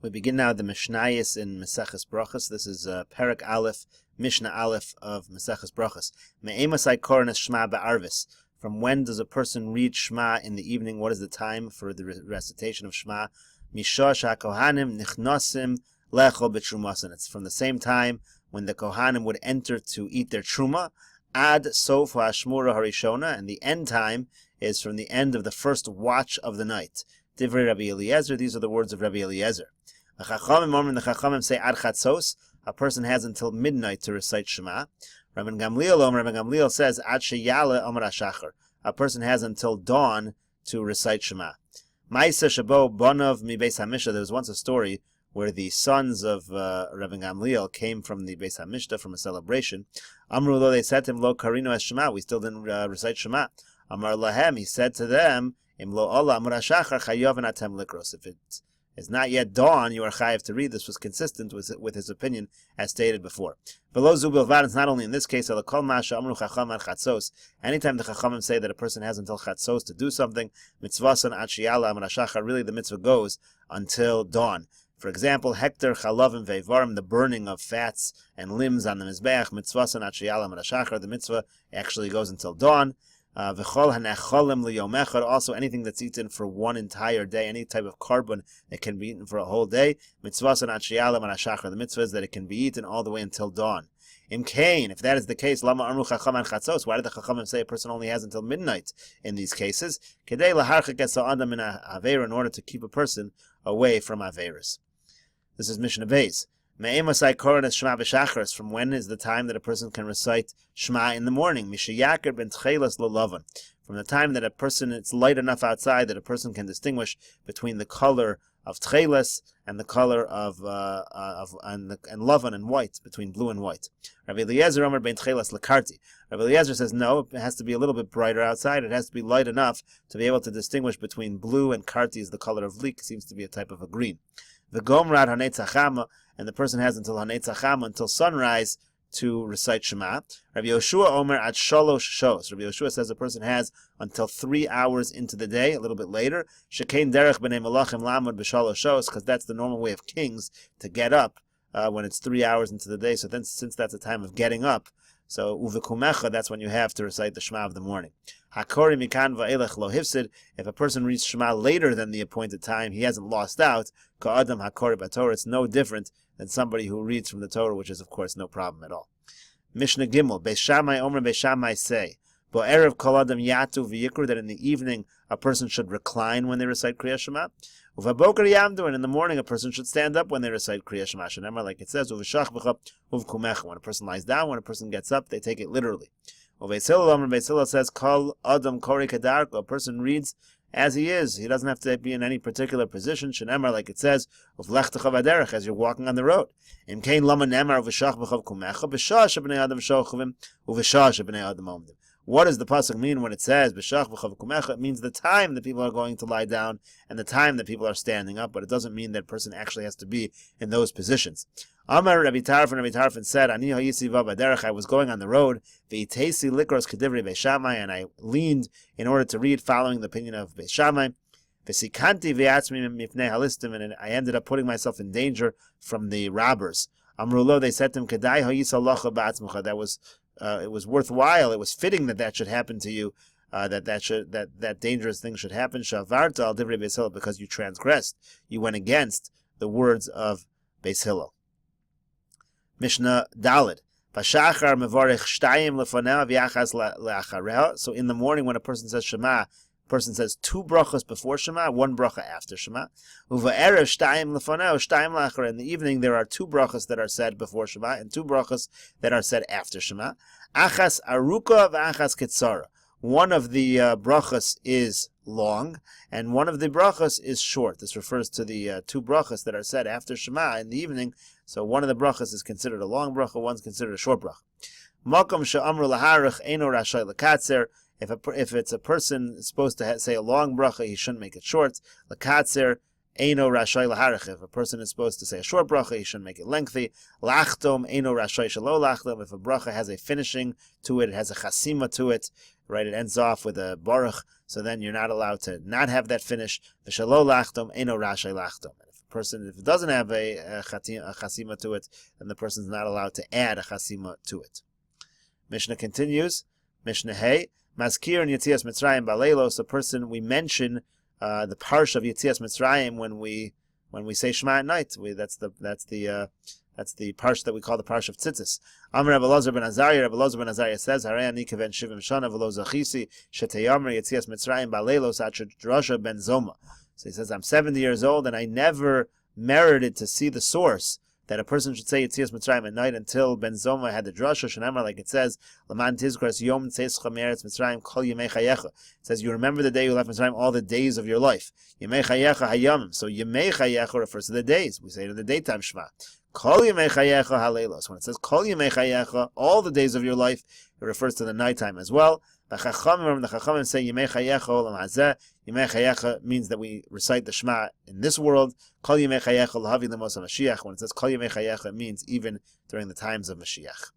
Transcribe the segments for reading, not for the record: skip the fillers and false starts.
We begin now the Mishnayos in Mesechus Berachos. This is Perak Aleph, Mishnah Aleph of Mesechus Berachos. Me'emasai kornes Shema ba'arvis. From when does a person read Shema in the evening? What is the time for the recitation of Shema? Mishosh HaKohanim nichnosim lechol b'trumasin. It's from the same time when the Kohanim would enter to eat their truma, ad sof ha'ashmura harishona, and the end time is from the end of the first watch of the night. Divrei Rabbi Eliezer, these are the words of Rabbi Eliezer. The Chachamim say ad chatzos, a person has until midnight to recite Shema. Rabbi Gamliel says ad sheyale amar hashachar, a person has until dawn to recite Shema. Ma'isa shabo bonav mi beis hamishna. There was once a story where the sons of Rabbi Gamliel came from the Beis HaMishna from a celebration. Amru lo, they said to him, lo karino es Shema, we still didn't recite Shema. Amar lahem, he said to them, im lo ola amar hashachar chayav atem likros. If it is not yet dawn, you are chayav to read. This was consistent with his opinion, as stated before. Below zubilvad, it's not only in this case, kol masha amru chacham ad chatzos. Anytime the chachamim say that a person has until chatzos to do something, mitzvasan ad sheyala amar hashachar, really the mitzvah goes until dawn. For example, hekter chalavim ve'varim, the burning of fats and limbs on the mizbeach, mitzvasan ad sheyala amar hashachar, the mitzvah actually goes until dawn. V'chol hanecholim liyom echad, also anything that's eaten for one entire day, any type of carbon that can be eaten for a whole day, mitzvasan ad sheyala amar hashachar, the mitzvah is that it can be eaten all the way until dawn. Im kain, if that is the case, lama amru chacham an chatzos, why did the chachamim say a person only has until midnight in these cases? Kedei laharchik es ha'adam min ha'avera, in order to keep a person away from averas. This is Mishnah Beis. Me'emasai kornes Shema b'shachar, from when is the time that a person can recite Shema in the morning? Mishayakir ben tchelas lolavan, from the time that a person, it's light enough outside that a person can distinguish between the color of tchelas and the color of lavan and white, between blue and white. Rabbi Eliezer Omer ben tchelas lekarti. Rabbi Eliezer says no, it has to be a little bit brighter outside. It has to be light enough to be able to distinguish between blue, and karti is the color of leek, seems to be a type of a green. The gomrad hanetzachama, and the person has until hanetzachama, until sunrise, to recite Shema. Rabbi Yoshua Omer at shalosh shos. Rabbi Yoshua says a person has until 3 hours into the day, a little bit later. Shekein derech b'nei malachim lamud b'shalosh shos, because that's the normal way of kings to get up when it's 3 hours into the day. So then, since that's a time of getting up, so uvekumecha, that's when you have to recite the Shema of the morning. Hakori mikan va'elech lo hifsid. If a person reads Shema later than the appointed time, he hasn't lost out. Ka'adam hakori b'Torah. It's no different than somebody who reads from the Torah, which is of course no problem at all. Mishnah Gimel. Beis Shammai Omer Beis Shammai say, Bo'erev kol adam yatu v'yikru, that in the evening a person should recline when they recite Kriya Shema. Uvaboker yamdu, and in the morning a person should stand up when they recite Kriya Shema. Shenemar, like it says, uv'shach b'cha uv'kumecha. When a person lies down, when a person gets up, they take it literally. Beis Hillel Omer, Beis Hillel says, kol adam kori kadarko, a person reads as he is. He doesn't have to be in any particular position. Shenemar, like it says, uv'lechtecha v'derech, as you're walking on the road. Im kein lama nemar uv'shach b'cha uv'kumecha, b'shah shebnei adam shochavim, uv'shah shebnei adam omdim. What does the pasuk mean when it says b'shach b'cha v'kumecha? It means the time that people are going to lie down and the time that people are standing up, but it doesn't mean that person actually has to be in those positions. Amar Rabbi Tarfon said, Ani ha'yisi v'baderech, I was going on the road, v'itesi likros kedivri Beis Shammai, and I leaned in order to read following the opinion of Beis Shammai. V'sikanti v'yatzmi mifnei halistim, and I ended up putting myself in danger from the robbers. Amrulo, they said to him, Kedai ha'yisa locha ba'atzmucha, that was it was worthwhile, it was fitting that should happen to you, that dangerous thing should happen. Shavarta al divrei Beis Hillel, because you transgressed, you went against the words of Beis Hillel. Mishnah Daled. Bashachar mevarich shtayim lefaneh v'yachas le'achareha. So in the morning when a person says Shema, a person says 2 brachos before Shema, 1 bracha after Shema. Uva'erev shtayim lefaneh shtayim le'achareha. In the evening there are 2 brachos that are said before Shema and 2 brachos that are said after Shema. Achas aruka v'achas ketzara. One of the brachos is long, and one of the brachos is short. This refers to the 2 brachos that are said after Shema in the evening. So one of the brachos is considered a long bracha, one's considered a short bracha. Makom she'amru laharich eino rashay lekatzer. If it's a person supposed to say a long bracha, he shouldn't make it short. Lekatzer eino rashay laharich. If a person is supposed to say a short bracha, he shouldn't make it lengthy. Lachtom eino rashay shelo lachtom. If a bracha has a finishing to it, it has a chasima to it, right? It ends off with a baruch, so then you're not allowed to not have that finish. V'shelo lachtom eino rashay lachtom. person, if it doesn't have a chasima to it, then the person is not allowed to add a chasima to it. Mishnah continues. Mishnah Hey, Maskir and Yetzias Mitzrayim Baleilos, a person, we mention the parsha of Yetzias Mitzrayim when we say Shema at night. That's the parsha that we call the parsha of Tzitzis. Amar Rabbi Elazar ben Azariah. Rabbi Elazar ben Azariah says, "Harei ani keven shivim shana v'lo zachisi sheteyamer Yetzias Mitzrayim baleilos atcher drasha ben zoma." So he says, I'm 70 years old and I never merited to see the source that a person should say Yetzias Mitzrayim at night until Ben Zoma had the drasha Shanamar, like it says, Laman Tizkras Yom Tzeischa Meretz Mitzrayim Kol Yemei Chayecha. It says, you remember the day you left Mitzrayim, all the days of your life. Yemei Chayecha Hayamim. So Yemei Chayecha refers to the days. We say to the daytime Shema. Kol Yemei Chayecha Haleilos. When it says Kol Yemei Chayecha, all the days of your life, it refers to the nighttime as well. The Chachamim say Yemei Chayecha Olam Hazeh. Yemei Chayecha means that we recite the Shema in this world. Kol Yemei Chayecha L'havi L'mos HaMashiach. When it says Kol Yemei Chayecha, it means even during the times of Mashiach.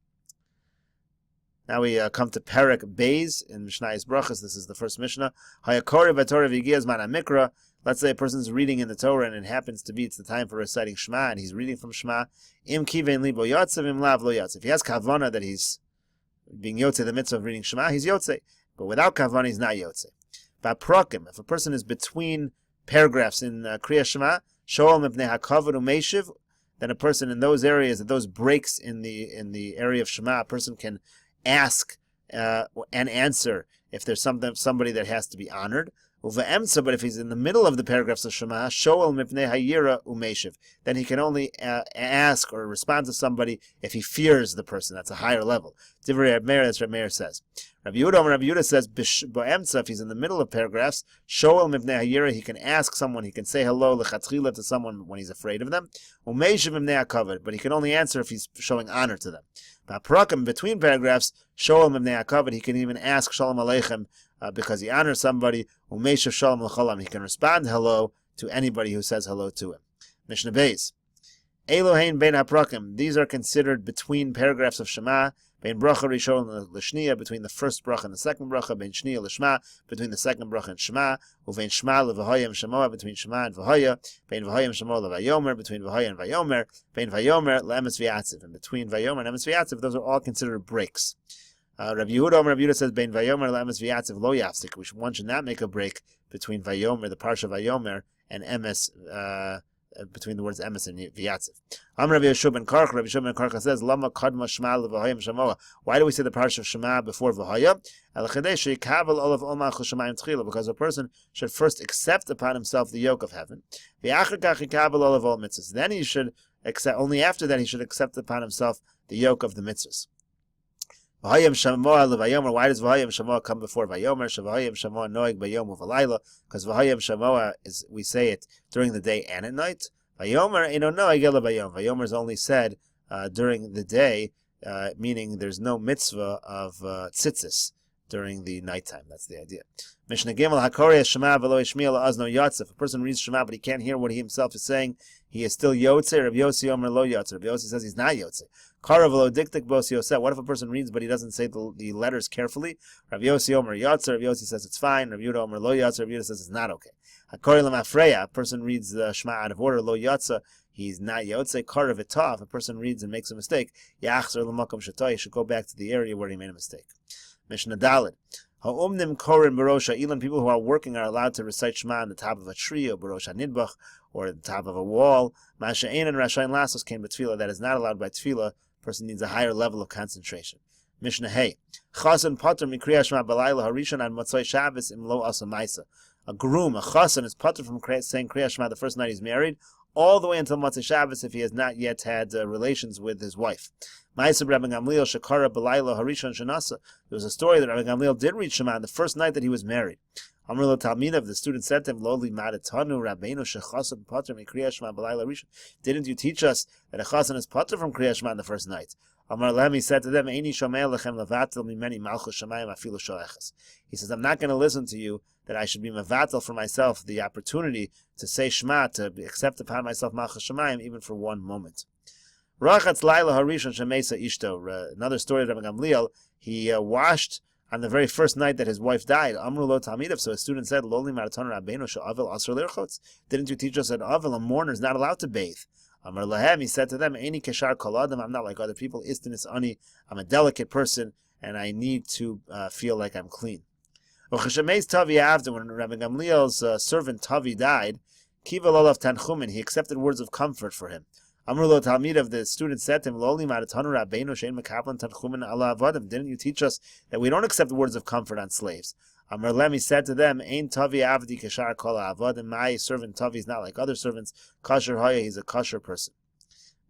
Now we come to Perak Beis in Mishnayos Berachos. This is the first Mishnah. Hayakori v'Torah v'Yigiyaz man HaMikra. Let's say a person's reading in the Torah and it happens to be it's the time for reciting Shema and he's reading from Shema. Im kivein libo yotzev im lav lo yotzev. If he has kavana that he's being yotze the mitzvah of reading Shema, he's yotze. But without kavana, he's not yotze. Perakim, if a person is between paragraphs in Kriya Shema, shoal mipnei hakavod u'meishiv, then a person in those areas, at those breaks in the area of Shema, a person can ask and answer if there's somebody that has to be honored. But if he's in the middle of the paragraphs of Shema, shoal mipnei hayira u'meishiv, then he can only ask or respond to somebody if he fears the person. That's a higher level. Divrei Reb Meir, that's what Meir says. Rabbi Yehuda says, Bo'emtza, if he's in the middle of paragraphs, shoal mipnei hayira, he can ask someone, he can say hello lechatchila to someone when he's afraid of them. U'meishiv mipnei hakavod, but he can only answer if he's showing honor to them. Perakim, between paragraphs, shoal mipnei hakavod, he can even ask shalom aleichem because he honors somebody. U'meishiv shalom l'cholam, he can respond hello to anybody who says hello to him. Mishnah Beis. Elohein bein haperakim, these are considered between paragraphs of Shema. Bein bracha rishon l'shniya, between the first bracha and the second bracha. Bein shniya l'shma, between the second bracha and Shema. Uvein shma l'v'hoya m'shamoa, between Shema and v'hoya. Bein v'hoya m'shamoa l'vayomer, between v'hoya and vayomer. Bein vayomer l'emes v'yatziv, and between vayomer and emes v'yatziv, those are all considered breaks. Rabbi Yehuda says, Bein vayomer l'emes v'yatziv lo yafsik, one should not make a break between vayomer, the parsha vayomer, and emes, between the words emes and v'yatziv. Rabbi Yeshua ben Karcha says, Lama kadma shema l'v'hoyim shamoa. Why do we say the parsha of Shema before v'hoya? Because a person should first accept upon himself the yoke of heaven. Then he should accept, only after that he should accept upon himself the yoke of the mitzvahs. Why does V'hayim Shamoa come before Vayomer? V'hayim Shamoa noig bayom u'valayla, because V'hayim Shamoa is, we say it during the day and at night. Vayomer eno noig ela bayom. Vayomer is only said during the day, meaning there's no mitzvah of tzitzis during the nighttime. That's the idea. Mishnah Gimel Hakori Shema v'lo yishmiel la'azno yotze. If a person reads Shema but he can't hear what he himself is saying, he is still yotze. Rabbi Yossi Omer lo yotze. Rabbi Yossi says he's not yotze. Kara v'lo diktik bos yoseh. What if a person reads but he doesn't say the letters carefully? Rabbi Yossi Omer yotze. Rabbi Yossi says it's fine. Rabbi Yehuda Omer lo yotze. Rabbi Yehuda says it's not okay. Hakori l'mafreya. A person reads the Shema out of order, lo yotze. He's not yotze. Kara v'tah. If a person reads and makes a mistake, yachzer l'makom shetah. He should go back to the area where he made a mistake. Mishnah Daled. Ha'umnim korin barosha ilan, people who are working are allowed to recite Shema on the top of a tree or barosha nidbach or the top of a wall. Masha'ein and rashayin lasos came by tefillah. That is not allowed by tefillah. Person needs a higher level of concentration. Mishnah Hey. Chasan pater mikriya Shema balayla harishon ad motzai Shabbos im lo asa maisa. A groom, a chasan, is pater from saying kriya Shema the first night he's married, all the way until Motzei Shabbos if he has not yet had relations with his wife. Ma'aseh Rabbi Gamliel shekara b'layla harishon shenasa. There was a story that Rabbi Gamliel did read Shema on the first night that he was married. Amr lo Talmidav, the student said to him, Lo limadetanu Rabbeinu shechasan pater mikriya Shema b'layla harishon. Didn't you teach us that a chasan is pater from kriya Shema on the first night? Amar Lehem, he said to them, Eini shomei lechem levatel mimeni malchus shamayim afilu shoechas. He says, I'm not going to listen to you that I should be mevatel for myself the opportunity to say Shema, to accept upon myself malchus shamayim, even for one moment. Rachatz laila harishon shemesa ishto. Another story of Rabbi Gamliel, he washed on the very first night that his wife died. Amru lo talmidav. So a student said, "Loli maraton rabbeinu she'avil asur lirchotz." Didn't you teach us that avil, a mourner, is not allowed to bathe? Amar lahem. He said to them, "Eini keshar kol adam." I'm not like other people. Istinis ani. I'm a delicate person, and I need to feel like I'm clean. When Rabbi Gamliel's servant Tavi died, Kiva lolav tanchumin. He accepted words of comfort for him. Amru lo talmidav. The student said to him, "Loli maraton rabbeinu she'en mekablan tanchumin ala avodim." Didn't you teach us that we don't accept words of comfort on slaves? Amar lem. He said to them, "Ein Tavi avdi keshar kol avodim." My servant Tavi is not like other servants. Kasher hoya. He's a kasher person.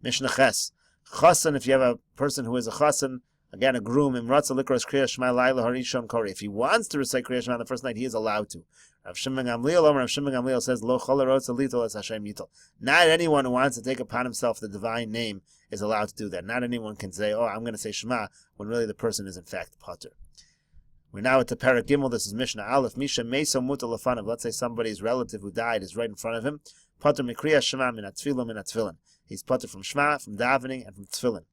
Mishnah ches. Chasan. If you have a person who is a chasan, again a groom, imratza likros kriya shema laila harishon kori. If he wants to recite kriya shema on the first night, he is allowed to. Rav Shimon Gamliel says, "Lo chol harotza litol es Hashem yitol." Not anyone who wants to take upon himself the divine name is allowed to do that. Not anyone can say, "Oh, I'm going to say Shema," when really the person is in fact pater. We're now at the Parak Gimel. This is Mishnah Aleph. Misha Meso Mutal Lefanav. Let's say somebody's relative who died is right in front of him. Pater Mikriya Shema min atfilin. He's pater from Shema, from davening, and from tefillin.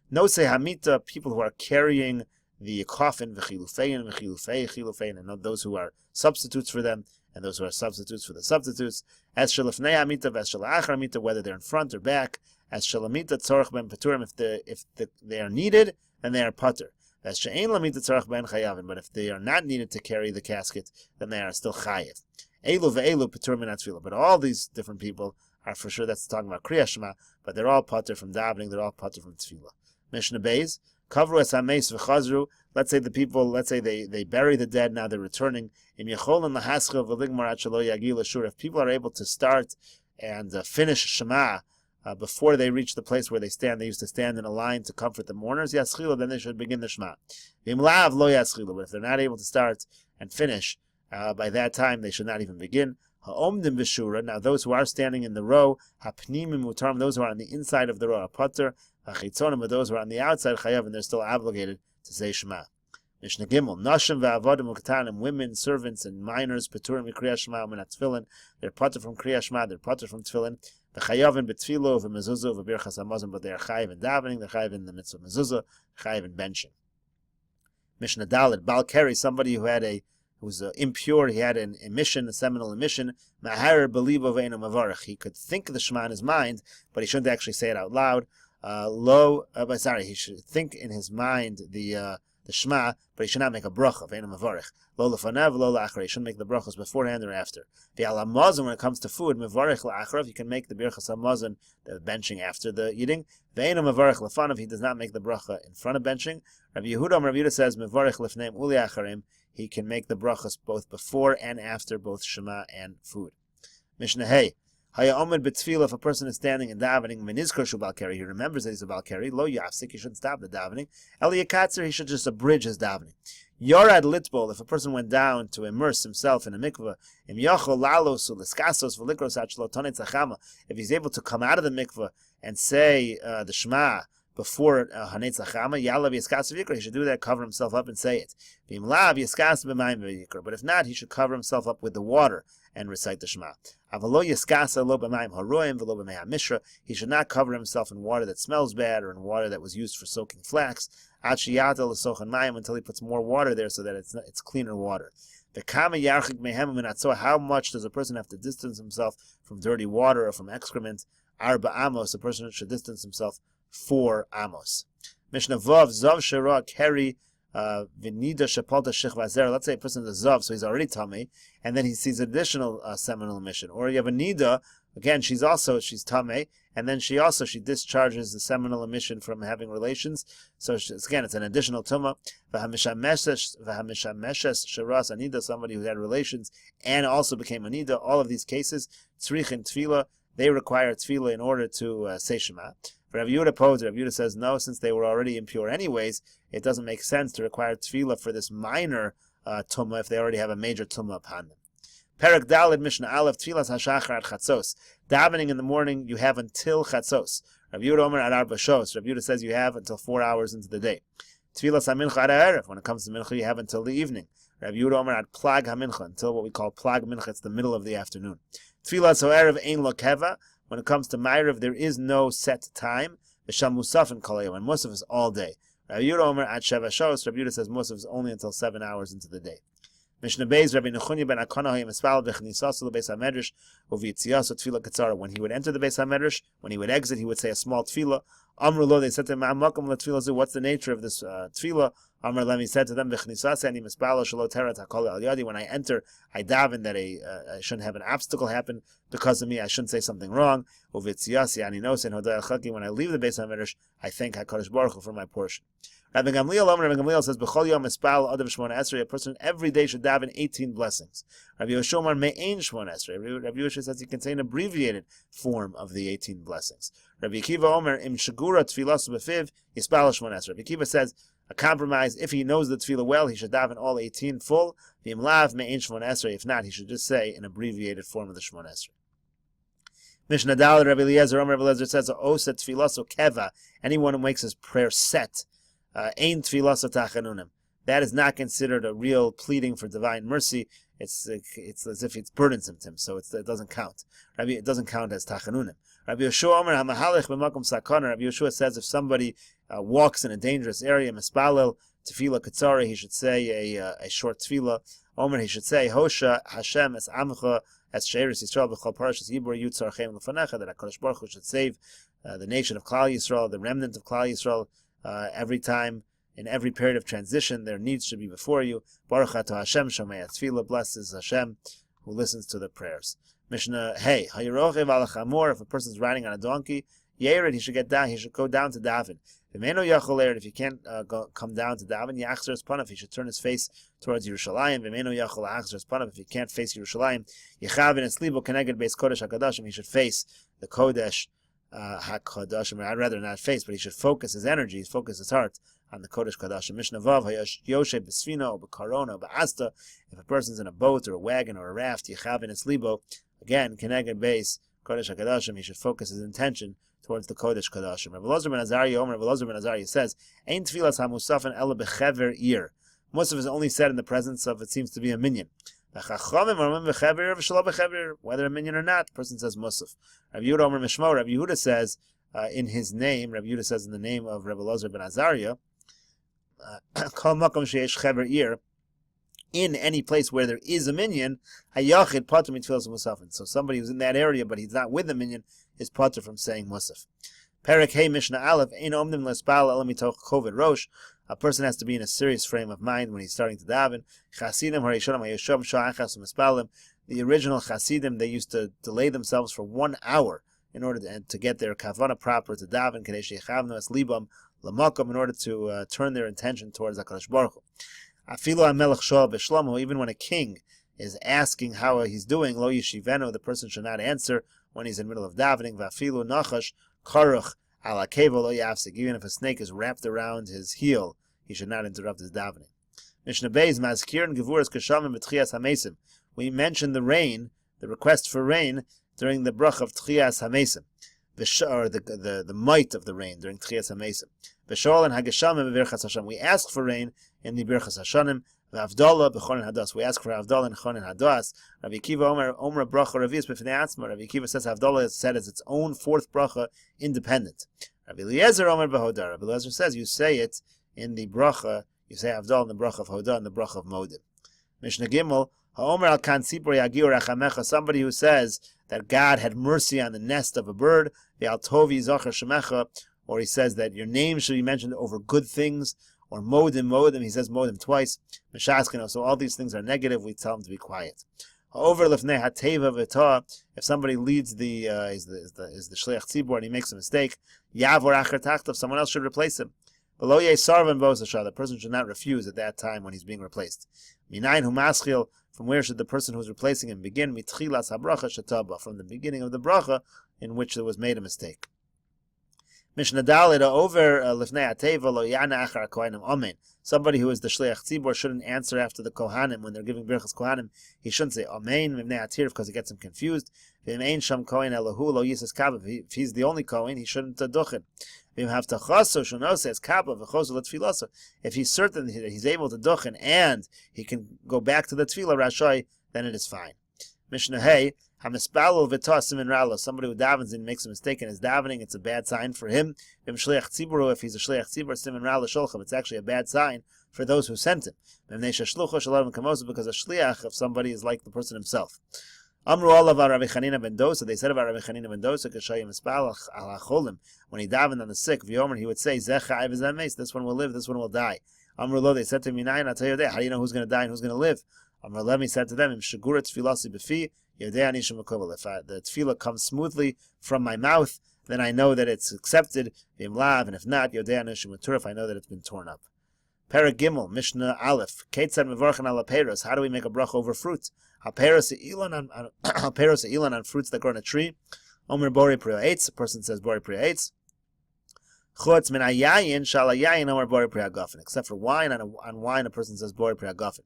No say Hamita, people who are carrying the coffin, and those who are substitutes for them, and those who are substitutes for the substitutes. As shalafnei Hamita, as shalachar Hamita, whether they're in front or back. As shalamita tzorach ben paturim, if they are needed, then they are pater. As she'ein lamita tzorach ben chayavin, but if they are not needed to carry the casket, then they are still chayiv. Elu ve'elu paturim min atfilah. But all these different people are for sure, that's talking about Kriya Shema, but they're all pater from davening, they're all pater from tefillah. Mishnah Beis, Kavru es hameis v'chazru. Let's say the people, they bury the dead, now they're returning. Im yecholin lahaschil v'ligmar ad shelo yagil ashur. If people are able to start and finish Shema before they reach the place where they stand, they used to stand in a line to comfort the mourners, yaschilu, then they should begin the Shema. V'im lav lo yaschilu. But if they're not able to start and finish, by that time they should not even begin. Ha'omdim v'shura. Now those who are standing in the row, ha'pnimim utarm, those who are on the inside of the row are pater. Ha'chitzonim, but those who are on the outside chayav, and they're still obligated to say Shema. Mishnah Gimel, Nashim v'avodim u'ketanim, women, servants, and minors, paturim v'kriyas Shema u'min tefillin. They're pater from kriyas Shema, they're pater from tefillin. V'chayavin b'tfilo v'mezuzah v'birchas hamazon, but they are chayav in davening, they're chayav in the mitzvah mezuzah, chayav in benching. Mishnah Dalet, Bal Keri, somebody who was impure, he had an emission, a seminal emission. Maharer believe ve'enu mavarich. He could think the Shema in his mind, but he shouldn't actually say it out loud. He should think in his mind the Shema, but he should not make a bracha. Ve'enu mavarich. Lo lefanav, lo la'achar. He shouldn't make the brachas beforehand or after. Ve'al hamazon, when it comes to food, mavarich la'acharav, he can make the birchas hamazon, the benching after the eating. Ve'enu mavarich lefanav, he does not make the bracha in front of benching. Rabbi Yehuda says mavarich lefneim uli acharim. He can make the brachas both before and after both Shema and food. Mishnah Hey. Haya Omed B'Tfila, if a person is standing and davening, Menizkar Shu Balkari, he remembers that he's a Balkari, Lo Yafsik, he shouldn't stop the davening. Eli Yakatzer, he should just abridge his davening. Yorad Litbol, if a person went down to immerse himself in a mikveh, Im Yochol Lalos Uliskasos Velikros Achlo Tonet Zachama, if he's able to come out of the mikveh and say the Shema before Hanetz Lachama, Yalav Yiskas V'Yikra, he should do that, cover himself up and say it. V'im Lav Yiskas B'Mayim V'Yikra, but if not, he should cover himself up with the water and recite the Shema. Avalo Yiskas Lo B'Mayim Haroim V'Lo B'Mayim Mishra, he should not cover himself in water that smells bad or in water that was used for soaking flax. Ad Shiyata L'Sochan Mayim, until he puts more water there so that it's cleaner water. V'Kama Yarchik Mehem Minatzah, how much does a person have to distance himself from dirty water or from excrement? Arba Amos, a person should distance himself 4 amos. Mishnah Vav, Zav Shera Keri Vinida Shapalta Shech Vazer. Let's say a person is a Zav, so he's already tummy, and then he sees additional seminal emission. Or you have a Nida, again, she's tummy, and then she discharges the seminal emission from having relations. So again, it's an additional tumah. V'hamishameshes Sheras Anida, somebody who had relations and also became a Nida. All of these cases, Tzrich and Tefillah, they require Tefillah in order to say Shema. Rav Yehuda opposed. Rav Yehuda says no, since they were already impure anyways, it doesn't make sense to require tefillah for this minor tumah if they already have a major tumah upon them. Perak Daled Mishnah Aleph Tfilas Hashachar at Chatzos. Davening in the morning you have until Chatzos. Rav Yehuda Omer at Arba Shos. Rav Yehuda says you have until 4 hours into the day. Tfilas HaMincha at Erev. When it comes to Mincha you have until the evening. Rav Yehuda Omer at Plag HaMincha, until what we call Plag Mincha, it's the middle of the afternoon. Tfilas HaErev Ein Lo Keva. When it comes to Ma'ariv, there is no set time. V'sham Musaf and Kolayim, and Musaf is all day. Rabbi Yehuda Omer at Sheva Shos. Rabbi Yehuda says Musaf is only until 7 hours into the day. Mishnah Beis, Rabbi Nechunya ben Akana Mispal v'chnisasu lebeis hamedrash uv'yitziyasu tefillah katzara. When he would enter the Beis Hamedrash, when he would exit, he would say a small tefillah. Amru lo, they said to him, Ma'amakom letefillah zu. What's the nature of this tefillah? Amr Lem, he said to them, v'chnisasi ani mispalo shelo teret hakol al yadi. When I enter, I daven that I shouldn't have an obstacle happen because of me. I shouldn't say something wrong. Uv'yitziyasi ani nosen hodai al chaki. When I leave the Beis Hamedrash, I thank HaKadosh Baruch Hu for my portion. Rabbi Gamliel says, "B'chol yom mispal adav shmona esrei." A person every day should daven 18 blessings. Rabbi Yoshua Omer me'ein shmona esrei. Rabbi Yoshua says he can say an abbreviated form of the 18 blessings. Rabbi Akiva Omer im shagura tfilas befiv yispal shmona esrei. Rabbi Akiva says a compromise. If he knows the tefillah well, he should daven all 18 full. V'im lav me'ein shmona esrei. If not, he should just say an abbreviated form of the shmona esrei. Mishnah Daled Rabbi Eliezer Omer. Rabbi Eliezer says oset tfilas keva. Anyone who makes his prayer set. Ein tfilas tachanunim. That is not considered a real pleading for divine mercy. It's as if it's burdensome to him, so it doesn't count. It doesn't count as tachanunim. Rabbi Yeshua Omer hamahalech b'makom sakana. Rabbi Yeshua says if somebody walks in a dangerous area, mispalel tefillah katzara, he should say a short tefillah. Omer, he should say Hosha Hashem es amcha es sheiris Yisrael b'chol parashas yibur yutzarchem lefanecha, that HaKadosh Baruch Hu should save the nation of Klal Yisrael, the remnant of Klal Yisrael. Every time, in every period of transition, their needs should be before you. Baruch Ato Hashem Shomei Tefillah. Blesses Hashem who listens to the prayers. Mishnah Hey Hayirochev al Chamor. If a person is riding on a donkey, Yered, he should get down. He should go down to daven. V'meino yachol ered. If he can't come down to daven, Yachzer es panav. He should turn his face towards Yerushalayim. V'meino yachol Achzer es panav. If he can't face Yerushalayim, Yechavin es libo keneged beis Kodesh Hakadashim. He should face the Kodesh. HaKadoshim, I'd rather not face, but he should focus his energy, focus his heart on the Kodesh Kadashim. Mishnah Vav, Yoshe B'sfina, or B'karona, B'asta. If a person's in a boat or a wagon or a raft, Yechavin es libo, again, Keneged Beis Kodesh HaKadashim, he should focus his intention towards the Kodesh Kadashim. Rabbi Elazar ben Azariah, Rabbi Elazar ben Azariah says, Ein tfilas hamusafin ela b'chever ir. Musaf is only said in the presence of, it seems to be a minion. Whether a minion or not, the person says Musaf. Rabbi Yehuda Omer Mishmo. Rabbi Yehuda says in his name, Rabbi Yehuda says in the name of Rabbi Elazar ben Azariah, Kol makom sheyesh chever ir, in any place where there is a minion, hayachid pater mitfilas musafin. So somebody who's in that area but he's not with the minion is pater from saying Musaf. Perak Hey Mishnah Aleph Ein omdim lespal ela mitoch kovid rosh. A person has to be in a serious frame of mind when he's starting to daven. Chasidim harishonim hayeshom sha'achas u'mispalim. The original Chasidim, they used to delay themselves for 1 hour in order to get their kavana proper to daven, kadesh yechavnu es libam lamakom, in order to turn their intention towards HaKadosh Baruch Hu. Afilu hamelech sho'al b'shlomo. Even when a king is asking how he's doing, lo yishivenu, the person should not answer when he's in the middle of davening. V'afilu nachash karuch ala kevo lo yafsik. Even if a snake is wrapped around his heel, he should not interrupt his davening. Mishnah Beis mazkir and gevuras kashamim b'tchias hamesim. We mentioned the rain, the request for rain, during the brach of tchias hamesim, or the might of the rain during tchias hamesim. V'shol and hageshamim b'virchas Hashem. We ask for rain in the birchas Hashanim. V'avdala b'chonin hadas. We ask for avdala in chonin hadas. Rabbi Akiva Omer bracha ravius b'fnei atzma. Rabbi Akiva says avdala is said as its own fourth bracha, independent. Rabbi Eliezer Omer b'hodar. Rabbi Eliezer says you say it in the bracha, you say avdal in the bracha of hodah and the bracha of modim. Mishnah Gimel, ha'omer al kan sipor yagiu rachamecha. Somebody who says that God had mercy on the nest of a bird, ve'al tovi zacher shemecha, or he says that your name should be mentioned over good things, or modim, he says modim twice, mishaskino. So all these things are negative, we tell him to be quiet. Over lefnei hateva v'ta, if somebody leads the is the shliach tzibor and he makes a mistake, yavor acher tachtav, someone else should replace him. Below ye sarvan bosasha, the person should not refuse at that time when he's being replaced. Minayin hu maschil, from where should the person who's replacing him begin? Mitchilas habracha shetaba, from the beginning of the bracha in which there was made a mistake. Mishnah Daled over lifnei ateva lo yana achar kohanim amen. Somebody who is the shliach tzibor shouldn't answer after the kohanim when they're giving birchas kohanim. He shouldn't say amen mivnei atir because he gets him confused. V'im sham kohen elahu lo yisas kav. If he's the only kohen, he shouldn't duchen. If he's certain that he's able to duchen and he can go back to the tefillah rashai, then it is fine. Mishnah Hey, Hamispalul v'tosim in ralo. Somebody who davens and makes a mistake in his davening, it's a bad sign for him. If he's a shliach tzibur, simin ralo sholchem, it's actually a bad sign for those who sent him. Because a shliach of somebody is like the person himself. Amru Allah Rabbi Chanina ben Dosa. They said about Rabbi Chanina ben Dosa, Kashayim Mispal al Hacholim. When he davened on the sick, V'yomer, he would say, Zecha Ivazames. This one will live, this one will die. Amru Lo. They said to me, I'll tell you that. How do you know who's going to die and who's going to live? Amru Levi said to them, Im Shagura Tfilasi B'fi. If the tefillah comes smoothly from my mouth, then I know that it's accepted. And if not, if I know that it's been torn up. Paragimel, Mishnah Aleph. Ketzad mevarchen ala peros. How do we make a bracha over fruit? Haperos ilan on fruits that grow on a tree. Omer bori priya eitz. A person says bori priya eitz. Chutz min ayayin shal ayayin omer bori priya gafen. Except for wine, on wine a person says bori priya gafen.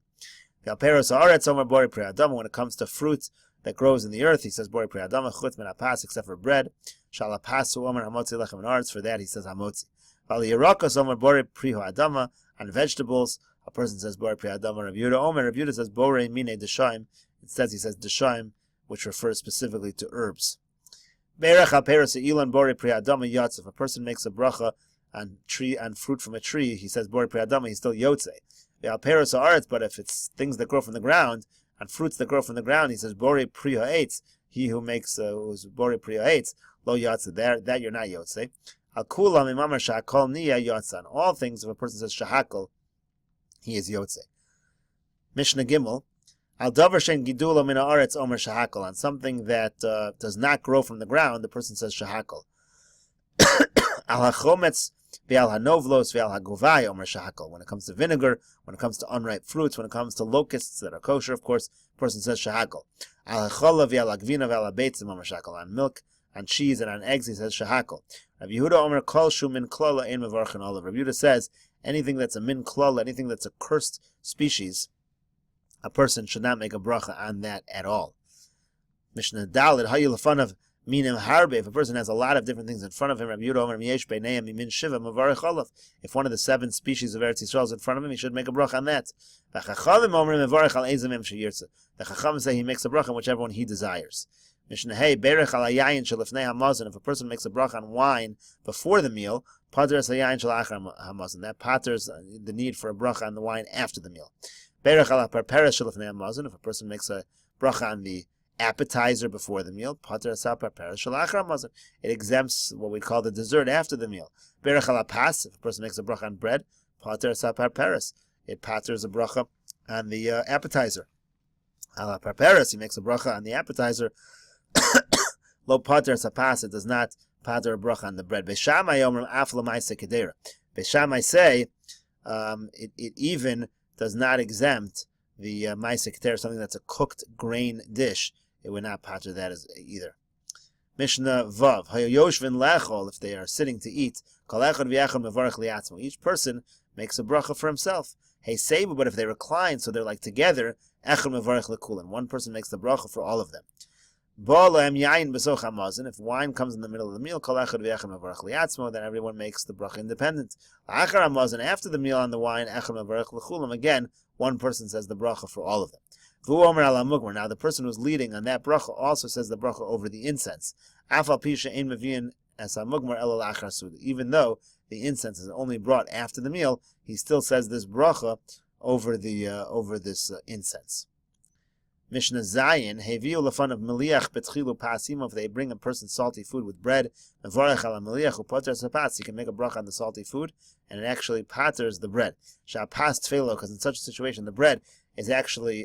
Haperos haaretz omer bori priya adama. When it comes to fruit that grows in the earth, he says bori priya adama. Chutz min apas, except for bread. Shal apasu omer hamotzi lechem and arts. For that he says hamotzi. Val yerakos omer bori priya adama. On vegetables, a person says bori priya adama. Rav Yehuda omer. Rav Yehuda says bori mine deshaim. Instead, he says deshaim, which refers specifically to herbs. Berach haperos ilan bori priya adama yotz. If a person makes a bracha on fruit from a tree, he says bori priya adama. He's still yotze. Haperos haaretz. But if it's things that grow from the ground, and fruits that grow from the ground, he says bori priya eitz. He who makes who's bori priya eitz lo yotze. That you're not yotze. Al kulam imamar shahakol niya yotzan. All things, if a person says shahakol, he is yotze. Mishnah Gimel. Al davar shein gidula min haaretz omer shahakol. On something that does not grow from the ground, the person says shahakol. Al hachometz ve'al hanovlos ve'al hagovai omer shahakol. When it comes to vinegar, when it comes to unripe fruits, when it comes to locusts that are kosher, of course, the person says shahakol. Al hachola ve'al hagvina ve'al habeitzim omer shahakol. On milk, on cheese, and on eggs, he says shahakol. Rav Yehuda omer kol shu min klola ein mevarchen olav. Rav Yehuda says anything that's a min klola, anything that's a cursed species, a person should not make a bracha on that at all. Mishnah Dalet hayu lefanav minim harbe. If a person has a lot of different things in front of him, Rav Yehuda omer miyesh beineim mimin shiva mevarech olav. If one of the 7 species of Eretz Yisrael is in front of him, he should make a bracha on that. V'chachamim omer mevarech al ezimim sheyirtze. The chachamim say he makes a bracha on whichever one he desires. Mishnah Hey, berech al hayayin shelifnei hamazon. If a person makes a bracha on wine before the meal, pater es hayayin shel achar hamazon. That paters the need for a bracha on the wine after the meal. Berech al parperes shelifnei hamazon. If a person makes a bracha on the appetizer before the meal, pater es parperes shel achar hamazon. It exempts what we call the dessert after the meal. Berech al pas. If a person makes a bracha on bread, pater es parperes. It paters a bracha on the appetizer. Al parperes, he makes a bracha on the appetizer. Lo pater sapas, it does not pater a bracha on the bread. Beishamai omrim af l'maisa kedera. Beishamai say it even does not exempt the maisa kedera, something that's a cooked grain dish. It would not pater that as either. Mishnah Vav hayoshvin lechol. If they are sitting to eat, kol echad v'yachad mevarech liatzmo. Each person makes a bracha for himself. Hey seibu, but if they recline, so they're like together, echad mevarech lekulan. One person makes the bracha for all of them. If wine comes in the middle of the meal, then everyone makes the bracha independent. After the meal on the wine, again, one person says the bracha for all of them. Now the person who's leading on that bracha also says the bracha over the incense. Even though the incense is only brought after the meal, he still says this bracha over this incense. Mishnah Zayin, Heviu lefan of Meliach betchilu pasim. If they bring a person salty food with bread, mevarech ala Meliach upoter sapas, he can make a bracha on the salty food, and it actually paters the bread. Shapas tefelo, because in such a situation the bread is actually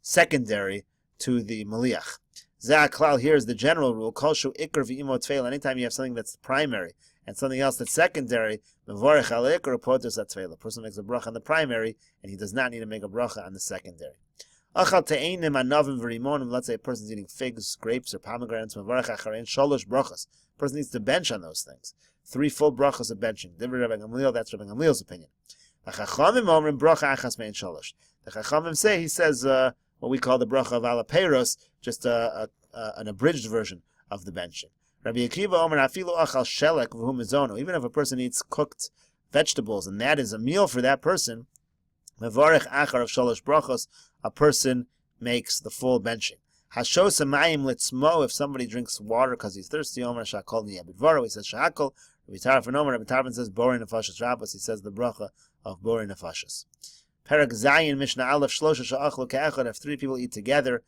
secondary to the Meliach. Za'aklal, here is the general rule: kol shu ikr v'imo tefelo. Anytime you have something that's primary and something else that's secondary, mevarech ala ikr upoter satvelo. The person makes a bracha on the primary, and he does not need to make a bracha on the secondary. Let's say a person's eating figs, grapes, or pomegranates. A person needs to bench on those things. 3 full brachas of benching. That's Rabbi Gamliel's opinion. The Chachamim say, he says what we call the bracha of alaperos, just an abridged version of the benching. Rabbi Akiva Omer afilu achal shelek v'hu mizono. Even if a person eats cooked vegetables and that is a meal for that person, mevarech achar of shalosh brachos, a person makes the full benching. Hashos Mayim Litzmo, if somebody drinks water because he's thirsty, Omer Shakol Niyabidvaro, he says Shakol. Rabbi Tarfon Omer, Rabbi Tarfon says Borei Nefashos Rabbos, he says the bracha of Borei Nefashos. Perak Zayin Mishnah Aleph Shlosha Sha'achlu Ke'echad, if three people eat together,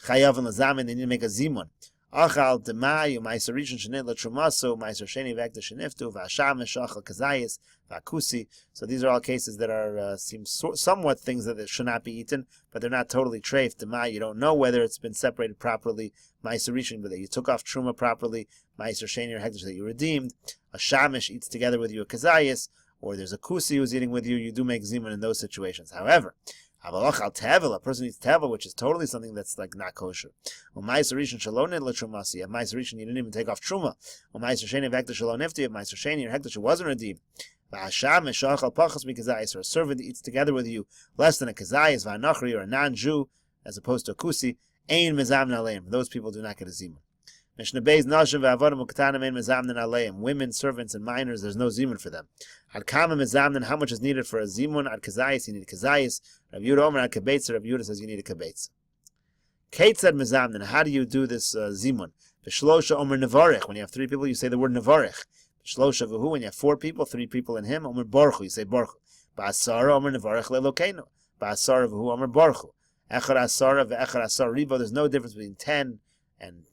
Chayav and Lazamin, they need to make a zimun. Achal Demai, Ma'aser Rishon Shenit L'Trumaso, Ma'aser Sheni V'Ekta Sheniftu, V'Hasham Shachal Kazayis, V'Akusi. So these are all cases that are seem somewhat things that should not be eaten, but they're not totally treif. Demai, you don't know whether it's been separated properly. Ma'aser Rishon, but that you took off Truma properly. Ma'aser Sheni or Hektish that you redeemed. A Shamish eats together with you a Kazayis, or there's a Kusi who's eating with you. You do make zimun in those situations. However, a person eats tevel, which is totally something that's like not kosher. You have ma'aser rishon, you didn't even take off truma. Ma'aser sheni v'hektish shelo nifti, you have ma'aser sheni or hektish wasn't redeemed. V'hasham eshachal pachas mikazayis, or a servant eats together with you less than a kazayis, v'hanachri, or a non-Jew, as opposed to a kusi, ein mezamna aleim. Those people do not get a zimun. Mishnah Beis nashim v'avodim uktanim ein mezamnin aleim. Women, servants, and minors, there's no zimun for them. Ad kama mezamnin, how much is needed for a zimun? Ad kazayis, you need a kazayis. Rav Yehuda Omer ad kabetza, Rav Yehuda says you need a kabetza. Kate said mezamnin, how do you do this zimun? V'shlosha Omer nevarich, when you have three people, you say the word nevarich. V'shlosha v'hu, when you have four people, three people in him, Omer baruchu, you say baruchu. Ba'asara Omer nevarich le'lokeinu. Ba'asara v'hu Omer baruchu. Echad asara v'echad asara ribo, there's no difference between 10 and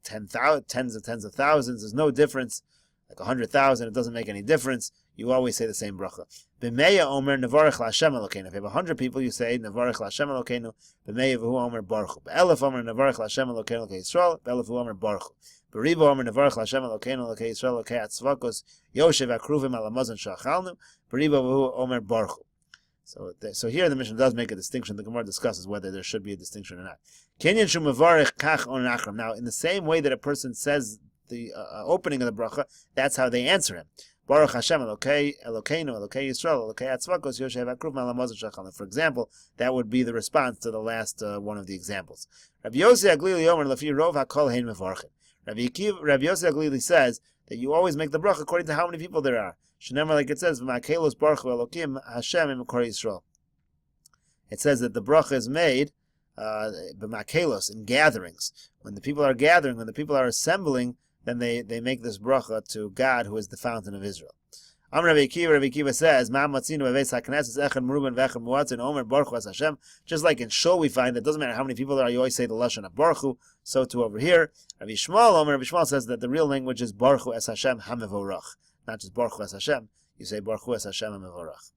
10,000, tens of thousands. There's no difference. Like 100,000, it doesn't make any difference. You always say the same bracha. B'meya omer nevarech la'Hashem Elokeinu. If you have 100 people, you say nevarech la'Hashem Elokeinu. B'meya v'hu omer baruchu. B'elef omer nevarech la'Hashem Elokeinu Elokei Yisrael. B'elef v'hu omer baruchu. B'ribo omer nevarech la'Hashem Elokeinu Elokei Yisrael Elokei Atzvakos Yoshev Akruvim Al Hamazon Shachalnu. B'ribo v'hu omer baruchu. So here the Mishnah does make a distinction. The Gemara discusses whether there should be a distinction or not. Kenyan shu mevarich kach on achram. Now, in the same way that a person says the opening of the bracha, that's how they answer him. Baruch Hashem Elokei Elokeinu Elokei Yisrael Elokei Atzvakos Yoshev Akruvim Al Hamazon Shachalnu. For example, that would be the response to the last one of the examples. Rabbi Yossi Aglili Omer Lefi Rov HaKol Hein Mevarchim. Rabbi Yossi Aglili says that you always make the bracha according to how many people there are. Shenemar, like it says, "V'makelos baruchu Elokim Hashem imekor Yisrael." It says that the bracha is made b'makelos, in gatherings. When the people are gathering, when the people are assembling, then they make this bracha to God, who is the fountain of Israel. Amar Rabbi Akiva says, "Ma matzinu beveis hakneses echad meruben ve'echad muatzin Omer baruchu es Hashem." Just like in Shul, we find that it doesn't matter how many people there are, you always say the lashon of baruchu. So too over here, Rabbi Shmuel says that the real language is baruchu es Hashem hamevorach. Not just Baruch Hu Es Hashem, you say Baruch Hu Es Hashem HaMevorach.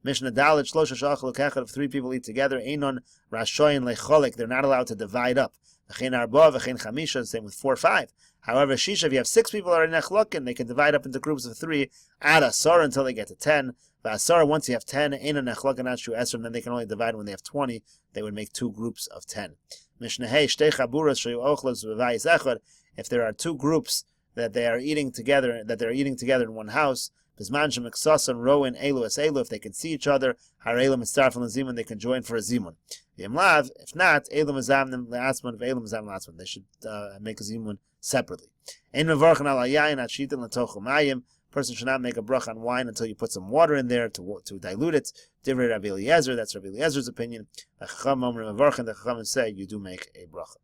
Mishnah Dalet Shlosha Shachal Kechad, if three people eat together, Einon Rashoyin Lecholik, they're not allowed to divide up. V'chein Arba, V'chein Chamisha, same with 4 or 5. However, Shisha, if you have 6 people that are in Nechlokin, they can divide up into groups of 3, Ad Asar until they get to 10. V'Asar, once you have 10, Einon Nechlokin Ashu Esrim, then they can only divide when they have 20. They would make 2 groups of 10. Mishnah Hey, Shtei Chaburas Shayu Ochlos V'Vayis Echad, if there are 2 groups that they are eating together, in one house, Bisman Shemiksasan Roin Elu Es Elu, if they can see each other, Harelim Estarfel and Zimun, they can join for a Zimun. Yemlav, if not, Elu Mezamnim Le'atzman, Elu Mezam Le'atzman, they should make a Zimun separately. Ein Mevarchan Al Hayayin Atshitin L'Tochu Mayim, person should not make a bracha on wine until you put some water in there to dilute it. Divrei Rabbi Eliezer, that's Rabbi Eliezer's opinion. The Chacham Omer Mevarchan, the Chacham say you do make a bracha.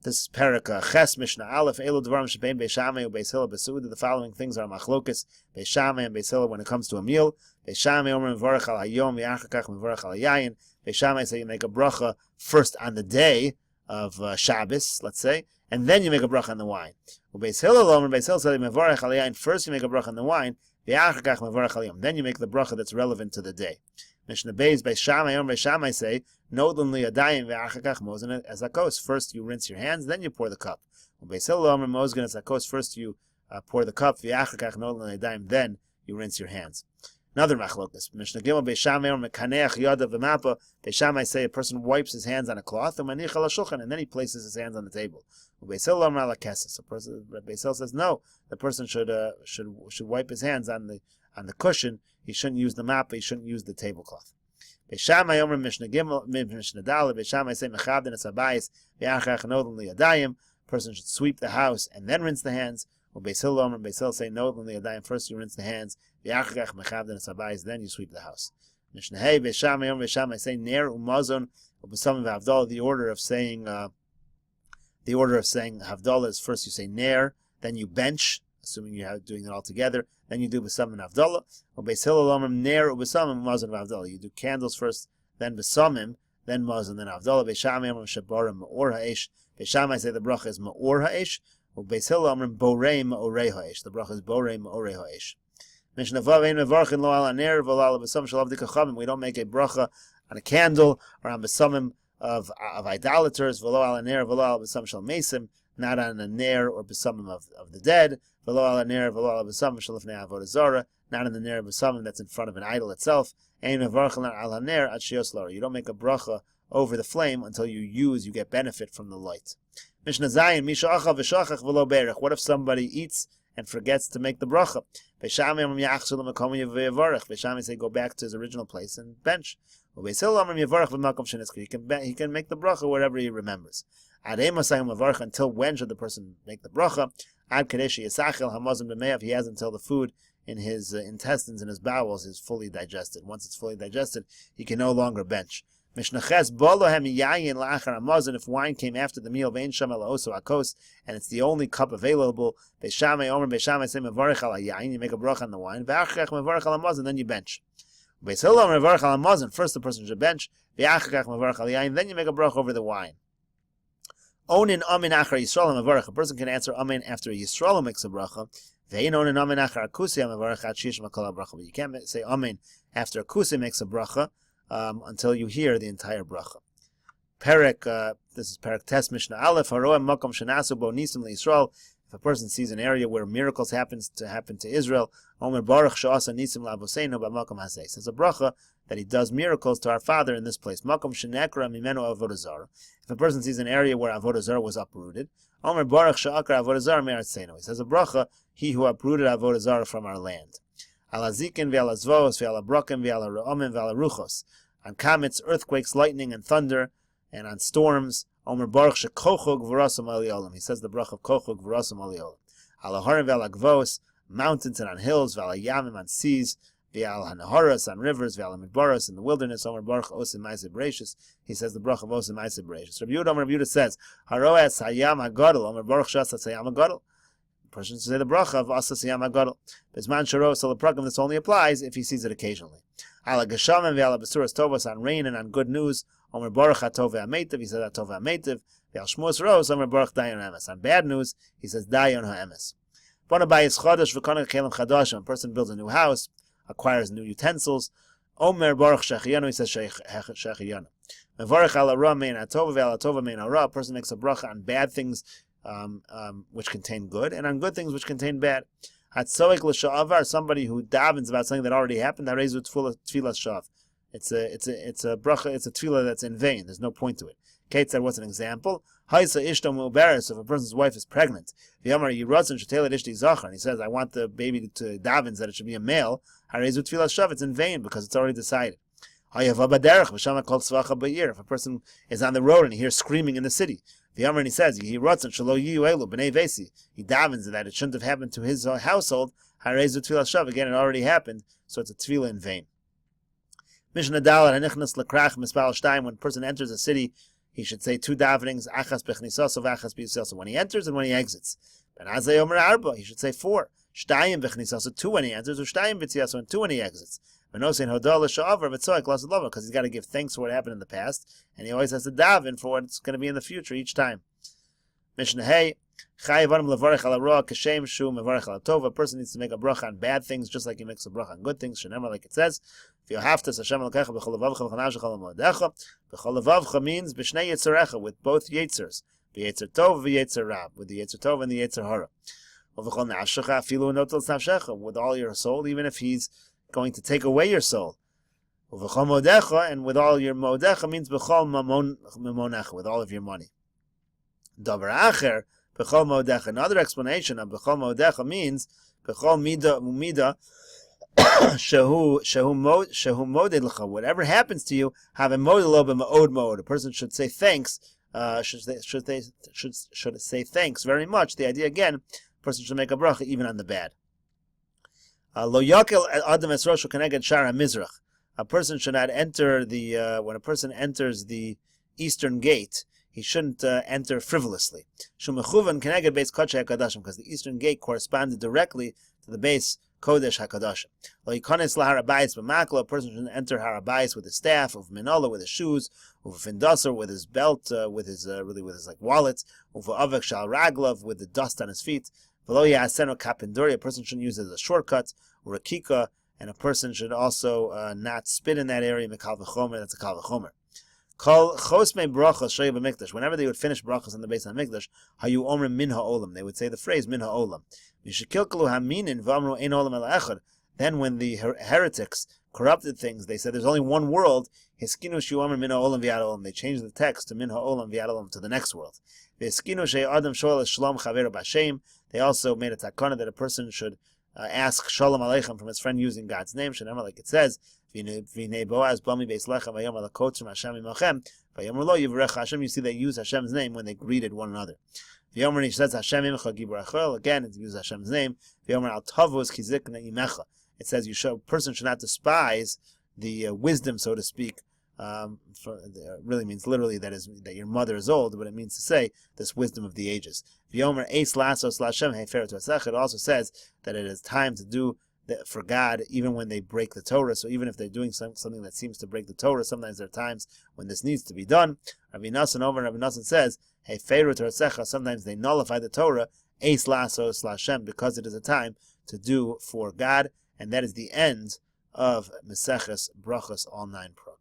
This is Perak Ches Mishnah Aleph Elu Dvarim Shebein Beis Shammai Ubeis Hillel Besuda. The following things are machlokas Beis Shammai and Beis Hillel when it comes to a meal. Beis Shammai Omer Mevarach Al Hayom V'Achar Kach Mevarach Al Hayayin. Beis Shammai say you make a bracha first on the day of Shabbos, let's say, and then you make a bracha on the wine. Ubeis Hillel Omer, Beis Hillel say Mevarach Al Hayayin, first you make a bracha on the wine, V'Achar Kach Mevarach Al Hayom, then you make the bracha that's relevant to the day. Mishnah Beis Shammai Omer Beis Shammai say Nodlin liyadayim ve'achakach mozgen as akos. First you rinse your hands, then you pour the cup. Beis Hillel Omer mozgen as akos. First you pour the cup ve'achakach nodlin liyadayim, then you rinse your hands. Another machlokas. Mishnah Gimel Beis Shammai Omer mekaneach yada v'mapa. Beis Shammai say a person wipes his hands on a cloth and manich al shulchan, and then he places his hands on the table. Beis Hillel Omer ala kesses. Beis Hillel says no. The person should wipe his hands on the cushion. He shouldn't use the map. He shouldn't use the tablecloth. Beis Shammai Omer Mishnah Gimel Mishnah Dalet. Beis Shammai say mechavdin es habayis ve'achach nodlin liyadayim. Person should sweep the house and then rinse the hands. Beis Hillel Omer, Beis Hillel say nodlin liyadayim. First you rinse the hands. Ve'achach mechavdin es habayis. Then you sweep the house. Mishnah Hey Beis Shammai Omer Beis Shammai say ner umazon Ubesamim v'Havdalah, the order of saying Havdalah is first you say Ner, then you bench, assuming you're doing it all together, then you do Besamim and Havdalah. Ubeis Hillel Omrim Ner Ubesamim Mazon v'Havdalah. You do candles first, then Besamim, then Mazon, then Havdalah. Beis Shammai Omrim Shabarim Ma'or Ha'esh. Beis Shammai say the bracha is Ma'or Ha'esh. Ubeis Hillel Omrim Borei Ma'orei Ha'esh. The bracha is Borei Ma'orei Ha'esh. Mishnah Vav Ein Mevarchin Lo Ala Ner V'Lo Ala Besamim Shel Avdei Kachamim. We don't make a bracha on a candle or on Besamim of idolaters, v'lo ala ner, v'lo ala b'sam shel mesim, not on a ner or b'samim of the dead, v'lo ala ner, v'lo ala b'samim shel lifnei avodah zara, not on the ner b'samim that's in front of an idol itself. Ein mevarchin ala ner ad sheyos lara. You don't make a bracha over the flame until you get benefit from the light. Mishnah Zayin, misha achav v'shachach v'lo berech. What if somebody eats and forgets to make the bracha? Beis Shammai say go back to his original place and bench. He can make the bracha wherever he remembers. Until when should the person make the bracha? He has until the food in his intestines and his bowels is fully digested. Once it's fully digested, he can no longer bench. If wine came after the meal, and it's the only cup available, you make a bracha on the wine, then you bench. First the person should bench, then you make a bracha over the wine. A person can answer amen after a Yisrael makes a bracha. But you can't say amen after a kusi makes a bracha until you hear the entire bracha. This is Perek Tes Mishnah Aleph. If a person sees an area where miracles happen to Israel, says a bracha that he does miracles to our father in this place. If a person sees an area where avodah zarah was uprooted, he says a bracha, he who uprooted avodah zarah from our land. On comets, earthquakes, lightning, and thunder, and on storms, Omer Baruch shekochog v'rasam aliolam. He says the bracha of kochog v'rasam aliolam. Al harim v'al agvos, mountains and on hills, v'al yamim on seas, v'al hanaharas on rivers, v'al midbaros in the wilderness. Omer Baruch osim ma'aseh bereshis. He says the bracha of osim ma'aseh bereshis. Rabbi Yehuda says haroes hayam hagadol. Omer Baruch shasas hayam hagadol. The person should say the bracha of asas hayam hagadol. Bizman sharo so the perakim. This only applies if he sees it occasionally. Ala geshamim v'ala besuras tovas on rain and on good news. Omer Baruch hatov ha'metiv, he says hatov ha'metiv. V'al shmos ros, Omer Baruch dayon ha'emes. On bad news, he says dayon ha'emes. Bona bayis chadash v'konek kelim chadash. When a person builds a new house, acquires new utensils, Omer Baruch shechiyanu, he says shechiyanu. Mevarech ala ra mein hatova v'al hatova mein hara. A person makes a bracha on bad things which contain good, and on good things which contain bad. Hatzoik l'sha'avar, somebody who davens about something that already happened, harezu tfilas shav. It's a bracha, it's a tefillah that's in vain. There's no point to it. Kate said, what's an example? Haisa ishto mu'beres, if a person's wife is pregnant. V'yamar yiratzon shetelet ishti zachar, and he says, I want the baby to davens that it should be a male. Harezu tfilas shav, it's in vain because it's already decided. Hayava baderech v'shama kol tzvacha b'yir, if a person is on the road and he hears screaming in the city. V'yamar, and he says, yiratzon shelo yiyu elu b'nei vesi, he davens that it shouldn't have happened to his household. Harezu tfilas shav, again it already happened, so it's a tefillah in vain. Mishnah Dalet hanichnas lekrach mispal shtayim. When a person enters a city, he should say two davenings, achas bechnisaso v'achas b'yisaso, when he enters and when he exits. Ben azay omer arba, he should say four. Shtayim bechnisaso, two when he enters, or shtayim b'tziaso, and two when he exits. V'nosein hodol l'sha'avar v'tzoik l'asad lava, because he's got to give thanks for what happened in the past, and he always has to daven for what's going to be in the future each time. Mishnah Hey, chayiv adam levarech ala roa kashem shu mevarech ala tova. A person needs to make a bracha on bad things just like he makes a bracha on good things. Shenema, like it says, v'yohavtas Hashem elokecha b'chol levavcha v'chanav shechol amodecha. B'chol levavcha means b'shnei yetzerecha, with both yetzers, v'yetzer tov v'yetzer rab, with the yetzer tov and the yetzer hara. V'chol nafshecha afilu notel nafshecha, with all your soul, even if he's going to take away your soul. V'chol modecha, and with all your modecha means b'chol mamonecha, with all of your money. Davar acher, b'chol modecha. Another explanation of b'chol modecha means b'chol mida shehu moded l'cha. Whatever happens to you, have a moded lo b'ma'od ma'od. A person should say thanks. Should say thanks very much. The idea again, a person should make a bracha even on the bad. Lo yakel adam esroshu keneged shara mizrach. A person should not enter the when a person enters the eastern gate, he shouldn't enter frivolously. Shumechuvan keneged beis kodesh hakadashim, because the eastern gate corresponded directly to the base kodesh hakadashim. Lo yikones lahar habayis b'makla, a person shouldn't enter har habayis with his staff, of minola with his shoes, of findaser with his belt, with his like wallet, of avek shal raglav with the dust on his feet. V'lo ya'asenu kapinduri, a person shouldn't use it as a shortcut, or a kika, and a person should also not spit in that area. Mekal v'chomer, that's a kal v'chomer. Kol chosmei brachos shoyu b'mikdash. Whenever they would finish brachos on the base of mikdash, hayu omrim min ha'olam. They would say the phrase min ha'olam. V'shekilkalu haminin v'amru ein olam el echad. Then when the heretics corrupted things, they said there's only one world. Hiskinu shu omrim min ha'olam v'yad olam. They changed the text to min ha'olam v'yad olam, to the next world. V'hiskinu shei adam shoel shalom chaveru b'Hashem. They also made a takana that a person should ask shalom aleichem from his friend using God's name. Shenamar, like it says, V'nei Boaz bami beis lechem v'yom alakotzim Hashem imachem v'yomar lo yivrech Hashem. You see they use Hashem's name when they greeted one another. V'yomar, he says Hashem imcha giborachol. Again, it uses Hashem's name. V'yomar al tavos kizikna imecha. It says a person should not despise the wisdom, so to speak. Really means literally that your mother is old, but it means to say this wisdom of the ages. V'yomer eis lasos lashem hefer tosach. It also says that it is time to do for God even when they break the Torah. So even if they're doing something that seems to break the Torah, sometimes there are times when this needs to be done. Rabbi Nassan says hefer tosach. Sometimes they nullify the Torah eis lasos lashem because it is a time to do for God, and that is the end of Maseches Berachos, all 9 pro.